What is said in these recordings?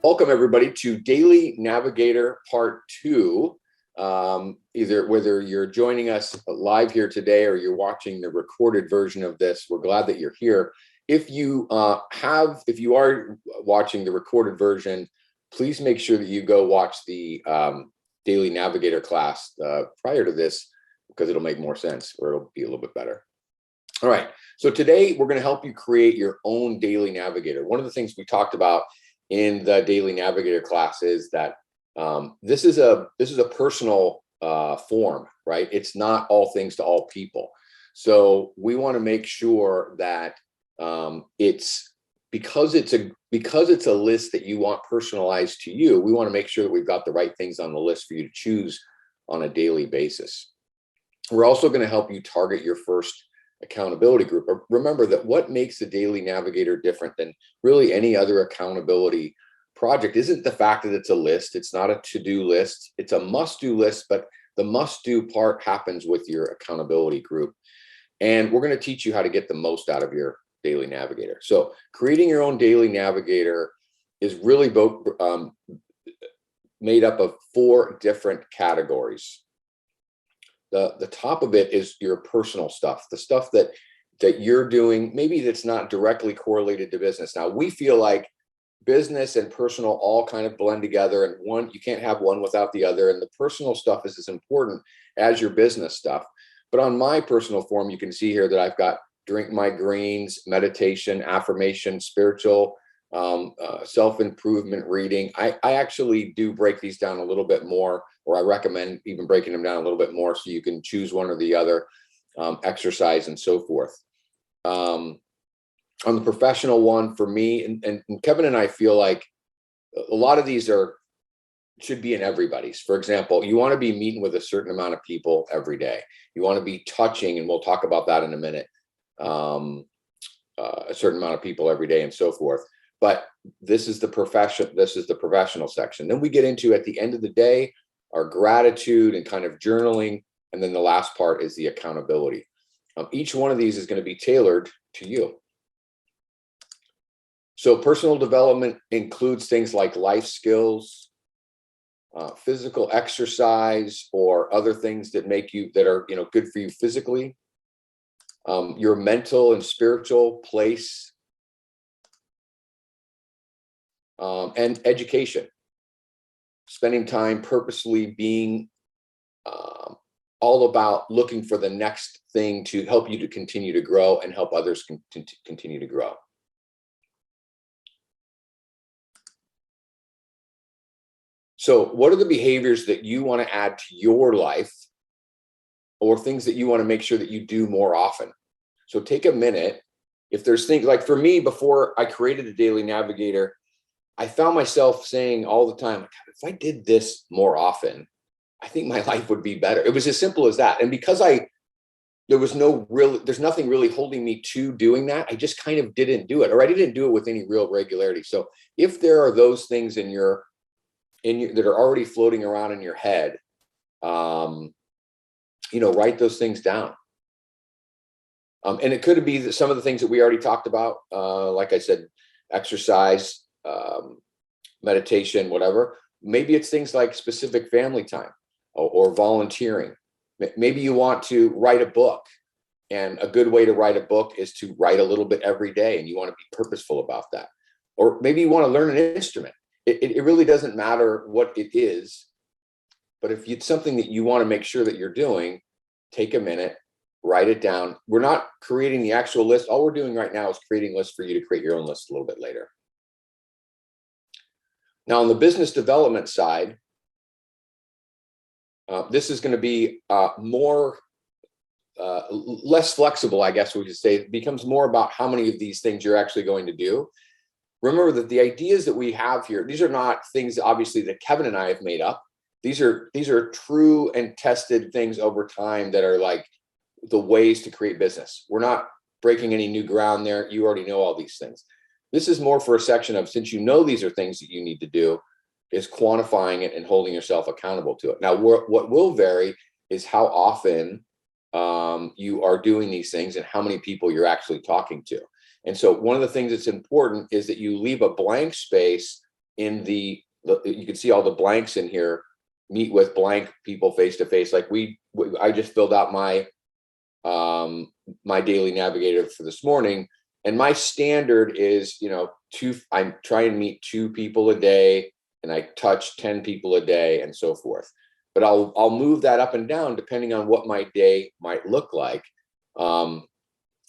Welcome everybody to Daily Navigator Part 2. Either whether you're joining us live here today or you're watching the recorded version of this, we're glad that you're here. If you are watching the recorded version, please make sure that you go watch the Daily Navigator class prior to this, because it'll make more sense, or it'll be a little bit better. All right, so today we're going to help you create your own Daily Navigator. One of the things we talked about in the Daily Navigator class is that this is a personal form, right? It's not all things to all people. So we want to make sure that it's because it's a list that you want personalized to you. We want to make sure that we've got the right things on the list for you to choose on a daily basis. We're also going to help you target your first accountability group. Remember that what makes the Daily Navigator different than really any other accountability project isn't the fact that it's a list. It's not a to-do list. It's a must-do list, but the must-do part happens with your accountability group. And we're going to teach you how to get the most out of your Daily Navigator. So creating your own Daily Navigator is really made up of 4 different categories. The top of it is your personal stuff, the stuff that you're doing, maybe that's not directly correlated to business. Now, we feel like business and personal all kind of blend together, and you can't have one without the other. And the personal stuff is as important as your business stuff. But on my personal form, you can see here that I've got drink my greens, meditation, affirmation, spiritual, self-improvement, reading. I actually do break these down a little bit more, or I recommend even breaking them down a little bit more so you can choose one or the other, exercise and so forth. On the professional one, for me, and Kevin and I feel like a lot of these should be in everybody's. For example, you want to be meeting with a certain amount of people every day. You want to be touching, and we'll talk about that in a minute, a certain amount of people every day and so forth. But this is the professional section. Then we get into, at the end of the day, our gratitude and kind of journaling. And then the last part is the accountability. Each one of these is going to be tailored to you. So personal development includes things like life skills, physical exercise, or other things that are good for you physically. Your mental and spiritual place. And education, spending time purposely being all about looking for the next thing to help you to continue to grow and help others continue to grow. So what are the behaviors that you want to add to your life, or things that you want to make sure that you do more often? So take a minute. If there's things like, for me, before I created the Daily Navigator, I found myself saying all the time, if I did this more often, I think my life would be better. It was as simple as that. And because there's nothing really holding me to doing that, I just kind of didn't do it, or I didn't do it with any real regularity. So if there are those things that are already floating around in your head, write those things down. And it could be some of the things that we already talked about, like I said, exercise, meditation, whatever. Maybe it's things like specific family time or volunteering. Maybe you want to write a book, and a good way to write a book is to write a little bit every day, and you want to be purposeful about that. Or maybe you want to learn an instrument. It really doesn't matter what it is, but if it's something that you want to make sure that you're doing, take a minute, write it down. We're not creating the actual list. All we're doing right now is creating lists for you to create your own list a little bit later. Now, on the business development side, this is going to be less flexible, I guess we could say. It becomes more about how many of these things you're actually going to do. Remember that the ideas that we have here, these are not things, obviously, that Kevin and I have made up. These are true and tested things over time that are like the ways to create business. We're not breaking any new ground there. You already know all these things. This is more for a section of, since you know these are things that you need to do, is quantifying it and holding yourself accountable to it. Now, what will vary is how often you are doing these things and how many people you're actually talking to. And so one of the things that's important is that you leave a blank space in you can see all the blanks in here, meet with blank people face to face. Like I just filled out my my daily navigator for this morning, and my standard is, I'm trying to meet 2 people a day, and I touch 10 people a day, and so forth. But I'll move that up and down depending on what my day might look like,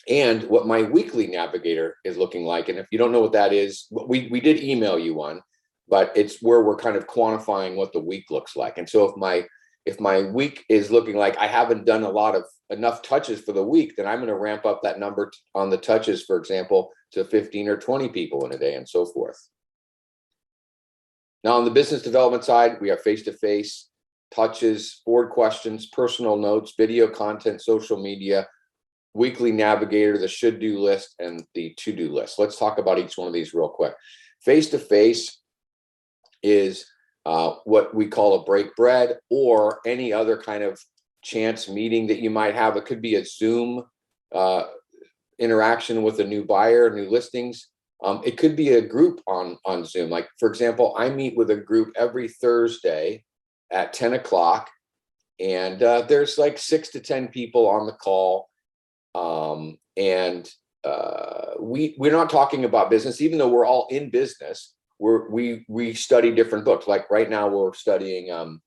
and what my weekly navigator is looking like. And if you don't know what that is, we did email you one, but it's where we're kind of quantifying what the week looks like. And so if my week is looking like I haven't done enough touches for the week, then I'm going to ramp up that number on the touches, for example, to 15 or 20 people in a day, and so forth. Now, on the business development side, we have face-to-face, touches, board questions, personal notes, video content, social media, weekly navigator, the should-do list, and the to-do list. Let's talk about each one of these real quick. Face-to-face is what we call a break bread, or any other kind of chance meeting that you might have. It could be a Zoom interaction with a new buyer, new listings. It could be a group on Zoom. Like, for example, I meet with a group every Thursday at 10 o'clock, and there's like 6 to 10 people on the call. We're not talking about business, even though we're all in business. We study different books. Like right now we're studying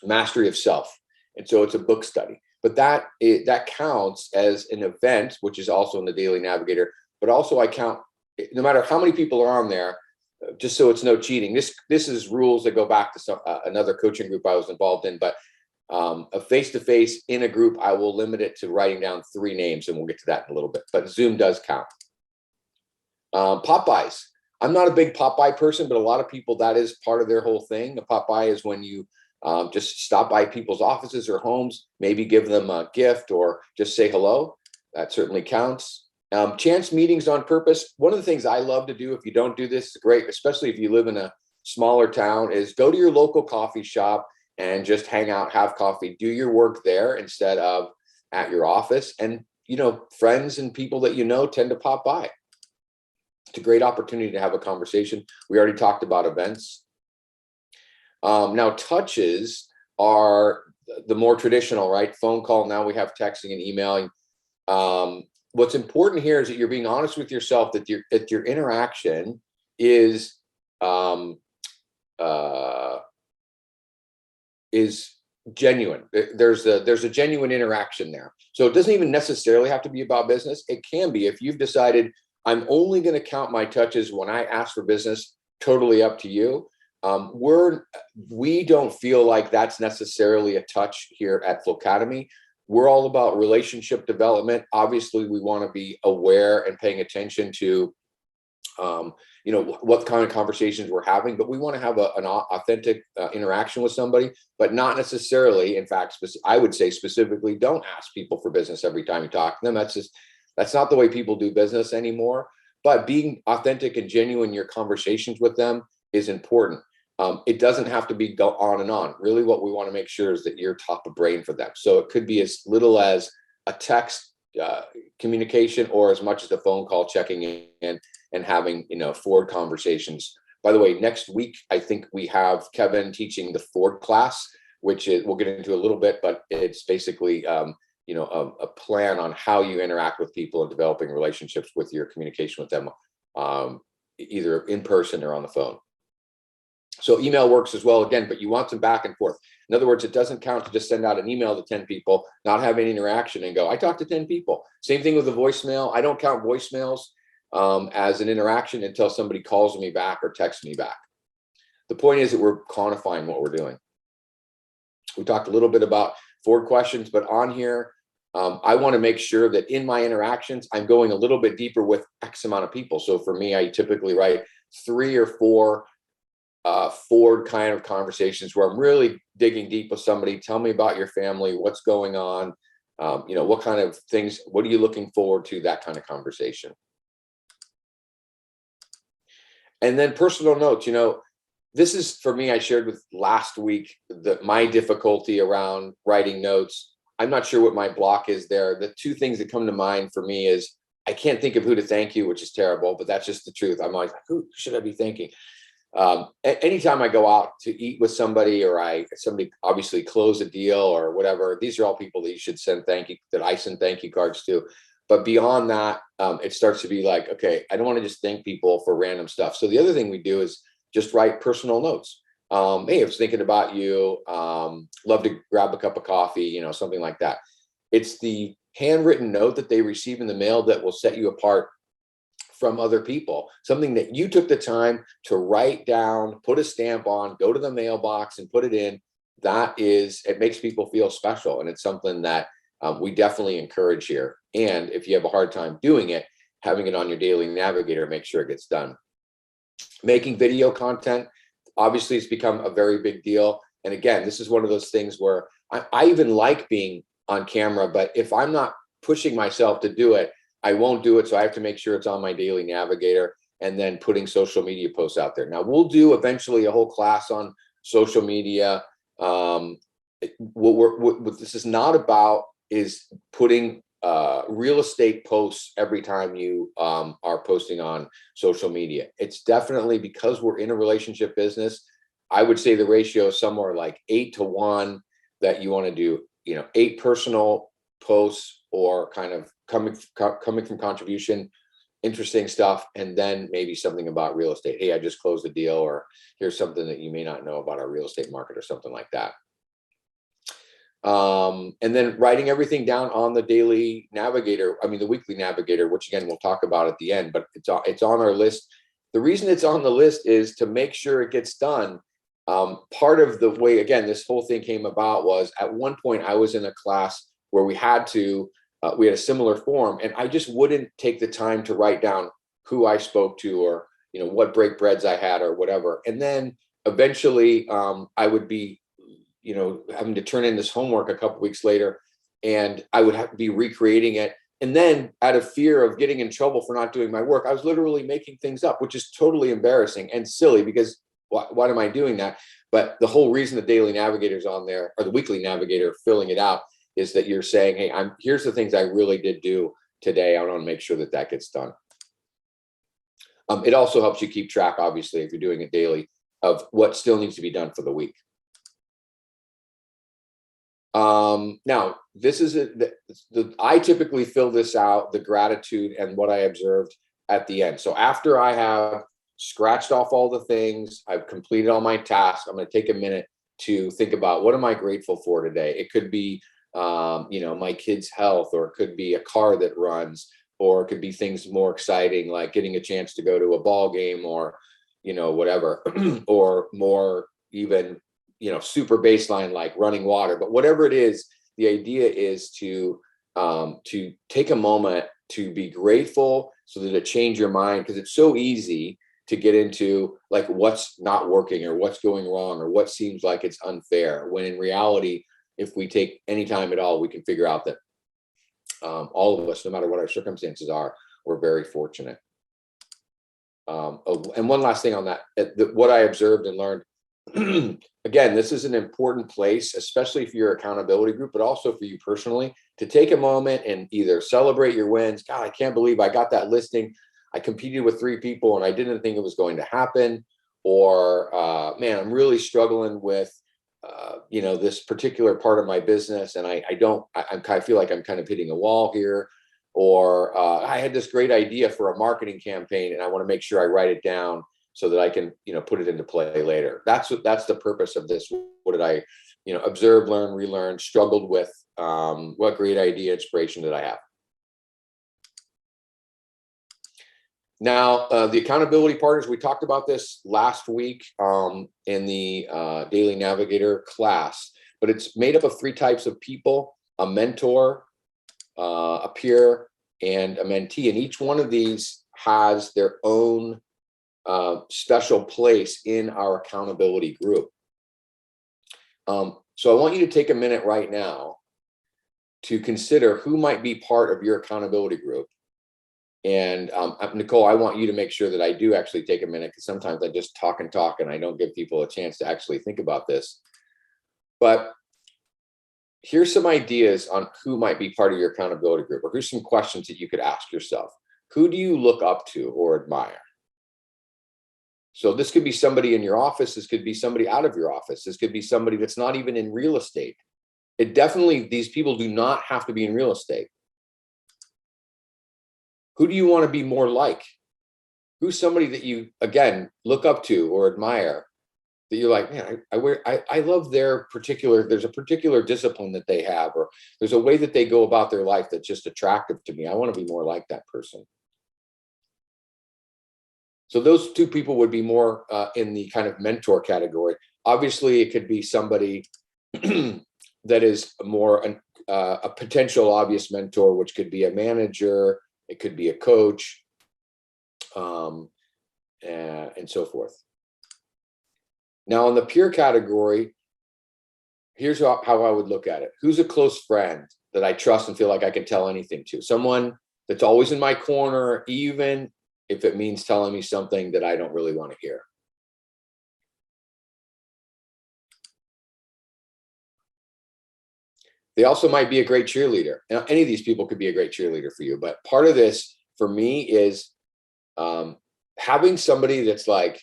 Mastery of Self. And so it's a book study, but that counts as an event, which is also in the Daily Navigator. But also I count, no matter how many people are on there, just so it's no cheating. This is rules that go back to another coaching group I was involved in. But a face-to-face in a group, I will limit it to writing down 3 names, and we'll get to that in a little bit. But Zoom does count. Pop-bys. I'm not a big pop-by person, but a lot of people, that is part of their whole thing. A pop-by is when you just stop by people's offices or homes, maybe give them a gift or just say hello. That certainly counts. Chance meetings on purpose. One of the things I love to do, if you don't do this, it's great, especially if you live in a smaller town, is go to your local coffee shop and just hang out, have coffee, do your work there instead of at your office. And, friends and people that tend to pop by. It's a great opportunity to have a conversation. We already talked about events. Now, touches are the more traditional, right? Phone call. Now we have texting and emailing. What's important here is that you're being honest with yourself, that your interaction is genuine. There's a genuine interaction there. So it doesn't even necessarily have to be about business. It can be. If you've decided, I'm only going to count my touches when I ask for business, totally up to you. We don't feel like that's necessarily a touch here at Flowcademy. We're all about relationship development. Obviously, we want to be aware and paying attention to, what kind of conversations we're having, but we want to have an authentic interaction with somebody, but not necessarily. In fact, I would say specifically, don't ask people for business every time you talk to them. That's not the way people do business anymore. But being authentic and genuine in your conversations with them is important. It doesn't have to be go on and on. Really, what we want to make sure is that you're top of brain for them. So it could be as little as a text communication, or as much as a phone call, checking in and having Ford conversations. By the way, next week I think we have Kevin teaching the Ford class, which we'll get into a little bit, but it's basically a plan on how you interact with people and developing relationships with your communication with them, either in person or on the phone. So email works as well, again, but you want some back and forth. In other words, it doesn't count to just send out an email to 10 people, not have any interaction and go, I talked to 10 people. Same thing with the voicemail. I don't count voicemails as an interaction until somebody calls me back or texts me back. The point is that we're quantifying what we're doing. We talked a little bit about Ford questions, but on here, I want to make sure that in my interactions, I'm going a little bit deeper with X amount of people. So for me, I typically write 3 or 4 Ford kind of conversations where I'm really digging deep with somebody. Tell me about your family, what's going on, what kind of things, what are you looking forward to, that kind of conversation. And then personal notes. This is, for me, I shared with last week my difficulty around writing notes. I'm not sure what my block is there. The 2 things that come to mind for me is I can't think of who to thank you, which is terrible, but that's just the truth. I'm like, who should I be thanking? Anytime I go out to eat with somebody, or somebody obviously close a deal or whatever, these are all people that you should send that I send thank you cards to. But beyond that, it starts to be like, okay, I don't want to just thank people for random stuff. So the other thing we do is just write personal notes. Hey, I was thinking about you. Love to grab a cup of coffee, something like that. It's the handwritten note that they receive in the mail that will set you apart from other people. Something that you took the time to write down, put a stamp on, go to the mailbox and put it in. It makes people feel special. And it's something that we definitely encourage here. And if you have a hard time doing it, having it on your daily navigator, make sure it gets done. Making video content, obviously it's become a very big deal. And again, this is one of those things where I even like being on camera, but if I'm not pushing myself to do it, I won't do it. So I have to make sure it's on my daily navigator, and then putting social media posts out there. Now we'll do eventually a whole class on social media. What this is not about is putting real estate posts every time you are posting on social media. It's definitely, because we're in a relationship business, I would say the ratio is somewhere like 8-to-1, that you want to do, 8 personal posts, or kind of coming from contribution, interesting stuff, and then maybe something about real estate. Hey, I just closed a deal, or here's something that you may not know about our real estate market, or something like that. And then writing everything down on the daily navigator, the weekly navigator, which again, we'll talk about at the end, but it's on our list. The reason it's on the list is to make sure it gets done. Part of the way, again, this whole thing came about was, at one point I was in a class where we had a similar form, and I just wouldn't take the time to write down who I spoke to, or, what break breads I had, or whatever. And then eventually I would be, having to turn in this homework a couple weeks later, and I would have to be recreating it. And then, out of fear of getting in trouble for not doing my work, I was literally making things up, which is totally embarrassing and silly, because why am I doing that? But the whole reason the daily navigator's on there, or the weekly navigator filling it out, is that you're saying, hey, here's the things I really did do today. I want to make sure that gets done. It also helps you keep track, obviously, if you're doing it daily, of what still needs to be done for the week. Now, this is I typically fill this out, the gratitude and what I observed, at the end. So after I have scratched off all the things, I've completed all my tasks, I'm going to take a minute to think about, what am I grateful for today? It could be, my kids' health, or it could be a car that runs, or it could be things more exciting, like getting a chance to go to a ball game, or, whatever, or more even, super baseline, like running water. But whatever it is, the idea is to take a moment to be grateful, so that it change your mind, because it's so easy to get into like what's not working, or what's going wrong, or what seems like it's unfair, when in reality, if we take any time at all, we can figure out that all of us, no matter what our circumstances are, we're very fortunate. And one last thing on that, what I observed and learned, again, this is an important place, especially for your accountability group, but also for you personally, to take a moment and either celebrate your wins. God, I can't believe I got that listing. I competed with 3 people and I didn't think it was going to happen. Or, man, I'm really struggling with, this particular part of my business, and I kind of feel like I'm kind of hitting a wall here. Or I had this great idea for a marketing campaign, and I want to make sure I write it down, so that I can, put it into play later. That's the purpose of this. What did I, observe, learn, relearn, struggled with? What great idea, inspiration did I have? Now, the accountability partners, we talked about this last week in the Daily Navigator class, but it's made up of 3 types of people: a mentor, a peer, and a mentee. And each one of these has their own special place in our accountability group. So I want you to take a minute right now to consider who might be part of your accountability group. And Nicole, I want you to make sure that I do actually take a minute, because sometimes I just talk and talk and I don't give people a chance to actually think about this. But here's some ideas on who might be part of your accountability group, or here's some questions that you could ask yourself. Who do you look up to or admire? So this could be somebody in your office. This could be somebody out of your office. This could be somebody that's not even in real estate. It definitely, these people do not have to be in real estate. Who do you want to be more like? Who's somebody that you, again, look up to or admire, that you're like, man, I love their particular, there's a particular discipline that they have, or there's a way that they go about their life that's just attractive to me. I want to be more like that person. So those two people would be more in the kind of mentor category. Obviously, it could be somebody that is more a potential obvious mentor, which could be a manager, it could be a coach, and so forth. Now, in the peer category, here's how I would look at it. Who's a close friend that I trust and feel like I can tell anything to? Someone that's always in my corner, even if it means telling me something that I don't really want to hear. They also might be a great cheerleader. Now, any of these people could be a great cheerleader for you, but part of this for me is having somebody that's like,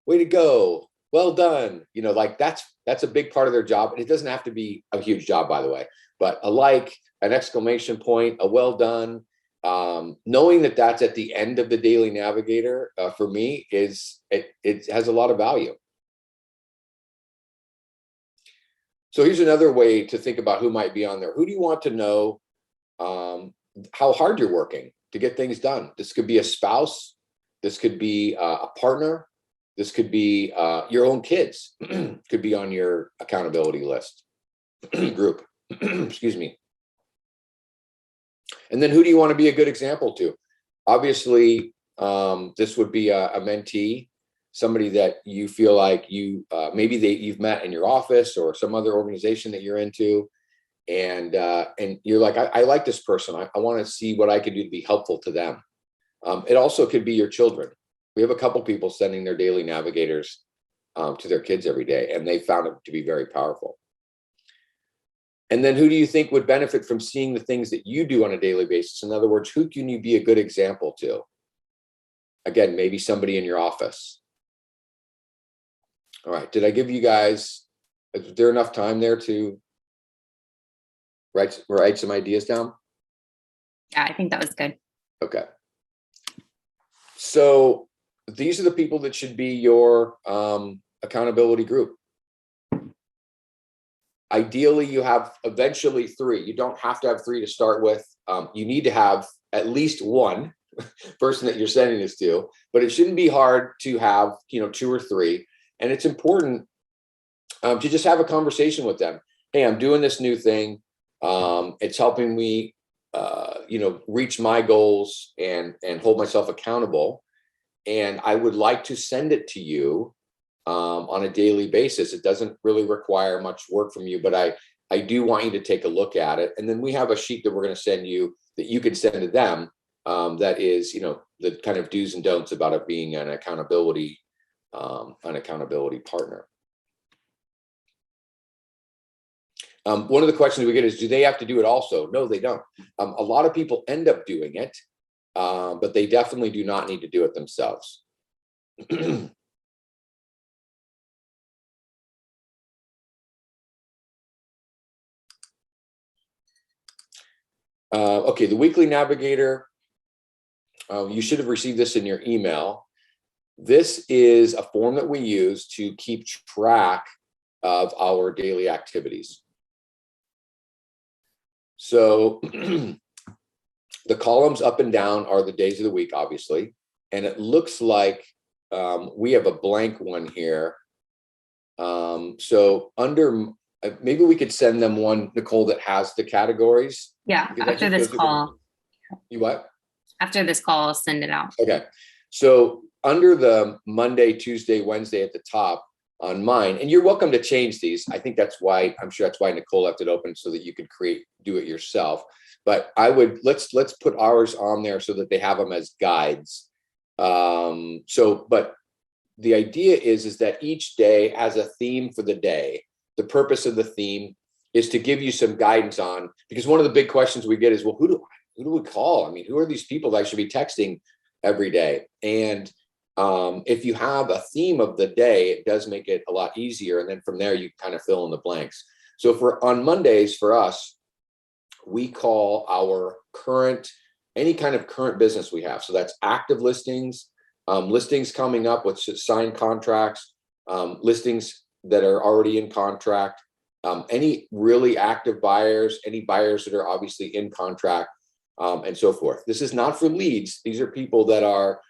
way to go, well done. You know, like that's a big part of their job. And it doesn't have to be a huge job, by the way, but a like, an exclamation point, a well done. Knowing that that's at the end of the daily navigator for me is it has a lot of value. So here's another way to think about who might be on there. Who do you want to know how hard you're working to get things done? This could be a spouse. This could be a partner. This could be your own kids. Could be on your accountability list group. Excuse me. And then who do you want to be a good example to? Obviously, this would be a mentee, somebody that you feel like you maybe you've met in your office or some other organization that you're into, and you're like, I like this person. I want to see what I can do to be helpful to them. It also could be your children. We have a couple people sending their daily navigators to their kids every day, and they found it to be very powerful. And then who do you think would benefit from seeing the things that you do on a daily basis? In other words, who can you be a good example to? Again, maybe somebody in your office. All right, did I give you guys, is there enough time there to write some ideas down? Yeah, I think that was good. Okay. So these are the people that should be your accountability group. Ideally, you have eventually 3. You don't have to have 3 to start with. You need to have at least one person that you're sending this to, but it shouldn't be hard to have, 2 or 3. And it's important to just have a conversation with them. Hey, I'm doing this new thing. It's helping me, reach my goals and hold myself accountable. And I would like to send it to you on a daily basis. It doesn't really require much work from you, but I do want you to take a look at it. And then we have a sheet that we're going to send you that you can send to them. That is, the kind of do's and don'ts about it being an accountability partner. One of the questions we get is, do they have to do it also? No, they don't. A lot of people end up doing it, but they definitely do not need to do it themselves. Okay, the weekly navigator, you should have received this in your email. This is a form that we use to keep track of our daily activities. So the columns up and down are the days of the week, obviously, and it looks like we have a blank one here. So under, maybe we could send them one, Nicole, that has the categories. Yeah, after this call. You what? After this call, I'll send it out. Okay. So under the Monday, Tuesday, Wednesday at the top on mine, and you're welcome to change these. I think that's why, I'm sure that's why Nicole left it open so that you could do it yourself. But I would, let's put ours on there so that they have them as guides. But the idea is that each day has a theme for the day. The purpose of the theme is to give you some guidance on, because one of the big questions we get is, well, who do we call? I mean, who are these people that I should be texting every day? And If you have a theme of the day, it does make it a lot easier. And then from there, you kind of fill in the blanks. So for on Mondays for us, we call our any kind of current business we have. So that's active listings, listings coming up with signed contracts, listings that are already in contract, any really active buyers, any buyers that are obviously in contract, and so forth. This is not for leads. These are people that are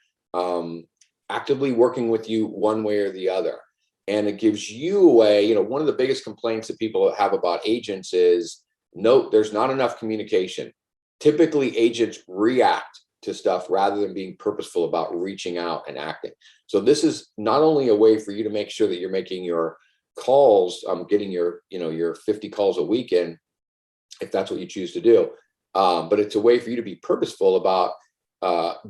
actively working with you one way or the other. And it gives you a way, one of the biggest complaints that people have about agents is, no, there's not enough communication. Typically, agents react to stuff rather than being purposeful about reaching out and acting. So this is not only a way for you to make sure that you're making your calls, getting your 50 calls a week in, if that's what you choose to do, but it's a way for you to be purposeful about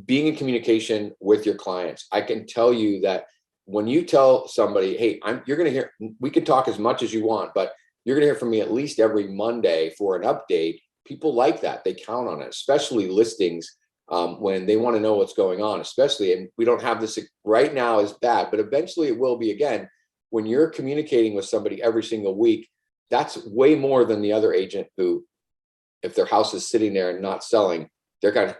being in communication with your clients. I can tell you that when you tell somebody, hey, you're going to hear, we can talk as much as you want, but you're going to hear from me at least every Monday for an update. People like that. They count on it, especially listings when they want to know what's going on, especially, and we don't have this right now is bad, but eventually it will be again. When you're communicating with somebody every single week, that's way more than the other agent who, if their house is sitting there and not selling,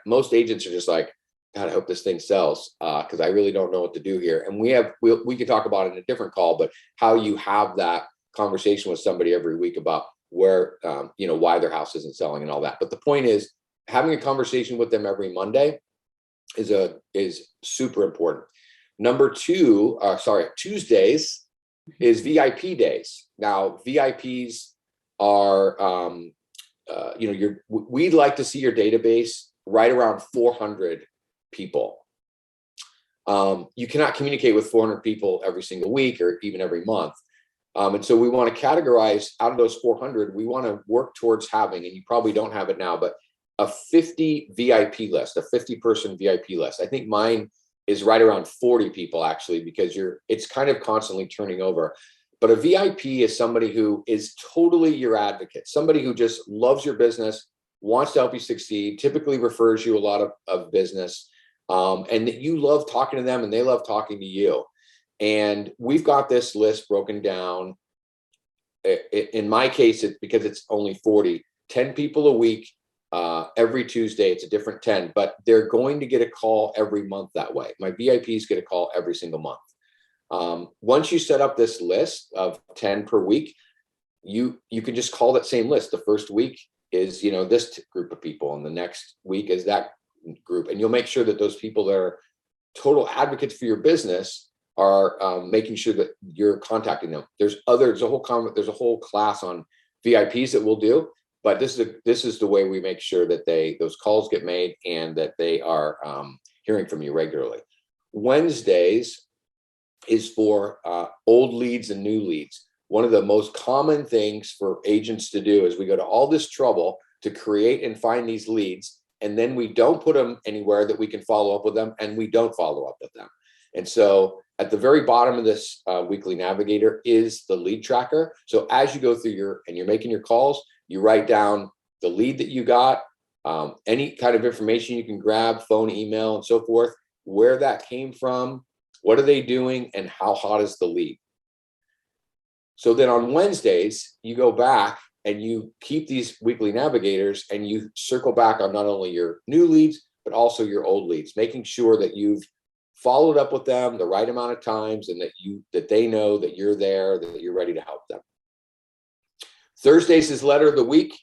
most agents are just like, God, I hope this thing sells because I really don't know what to do here. And we can talk about it in a different call, but how you have that conversation with somebody every week about where, why their house isn't selling and all that. But the point is, having a conversation with them every Monday is super important. Number two, Tuesdays is VIP days. Now, VIPs are, we'd like to see your database right around 400 people. You cannot communicate with 400 people every single week or even every month. And so we want to categorize out of those 400, we want to work towards having, and you probably don't have it now, but a 50 VIP list, a 50-person VIP list. I think mine is right around 40 people actually, because it's kind of constantly turning over. But a VIP is somebody who is totally your advocate, somebody who just loves your business, wants to help you succeed, typically refers you a lot of business, and that you love talking to them and they love talking to you. And we've got this list broken down. In my case, it's because it's only 10 people a week. Every Tuesday, it's a different 10, but they're going to get a call every month that way. My VIPs get a call every single month. Once you set up this list of 10 per week, you can just call that same list. The first week is, this group of people, and the next week is that group. And you'll make sure that those people that are total advocates for your business are making sure that you're contacting them. There's a whole class on VIPs that we'll do, but this is the way we make sure that those calls get made and that they are hearing from you regularly. Wednesdays is for old leads and new leads. One of the most common things for agents to do is we go to all this trouble to create and find these leads, and then we don't put them anywhere that we can follow up with them, and we don't follow up with them. And so at the very bottom of this weekly Navigator is the lead tracker. So as you go through and you're making your calls, you write down the lead that you got, any kind of information you can grab, phone, email, and so forth, where that came from, what are they doing, and how hot is the lead. So then on Wednesdays, you go back and you keep these weekly Navigators and you circle back on not only your new leads, but also your old leads, making sure that you've followed up with them the right amount of times and that they know that you're there, that you're ready to help them. Thursdays is letter of the week.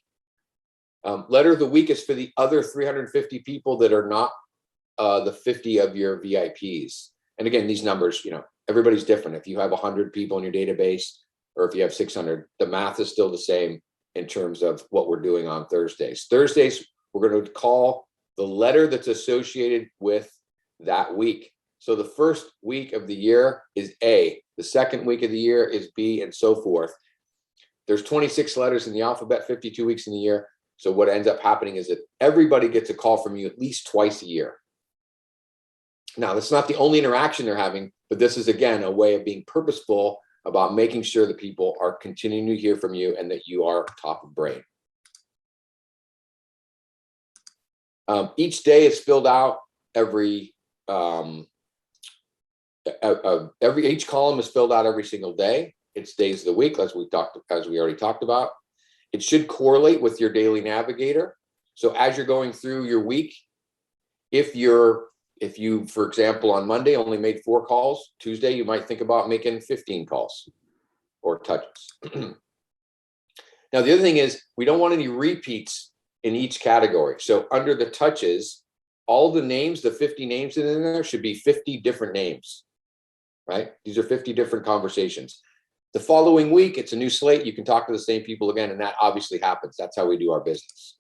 Letter of the week is for the other 350 people that are not the 50 of your VIPs. And again, these numbers, everybody's different. If you have 100 people in your database, or if you have 600, the math is still the same in terms of what we're doing on Thursdays. Thursdays, we're going to call the letter that's associated with that week. So the first week of the year is A, the second week of the year is B, and so forth. There's 26 letters in the alphabet, 52 weeks in the year. So what ends up happening is that everybody gets a call from you at least twice a year. Now, that's not the only interaction they're having, but this is, again, a way of being purposeful about making sure that people are continuing to hear from you and that you are top of brain. Each day is filled out every each column is filled out every single day. It's days of the week, as we already talked about. It should correlate with your daily navigator. So as you're going through your week, if you, for example, on Monday only made 4 calls, Tuesday you might think about making 15 calls or touches. Now, the other thing is we don't want any repeats in each category. So under the touches, all the names, the 50 names in there should be 50 different names, right? These are 50 different conversations. The following week, it's a new slate. You can talk to the same people again, and that obviously happens. That's how we do our business.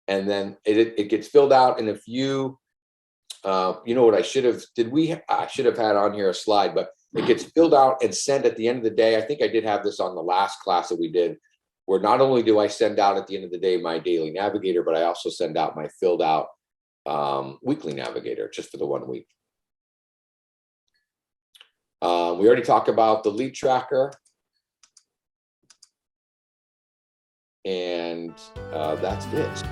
And then it gets filled out. And if you know what I should have had on here a slide, but it gets filled out and sent at the end of the day. I think I did have this on the last class that we did, where not only do I send out at the end of the day my daily navigator, but I also send out my filled out weekly navigator just for the 1 week. We already talked about the lead tracker. And that's it.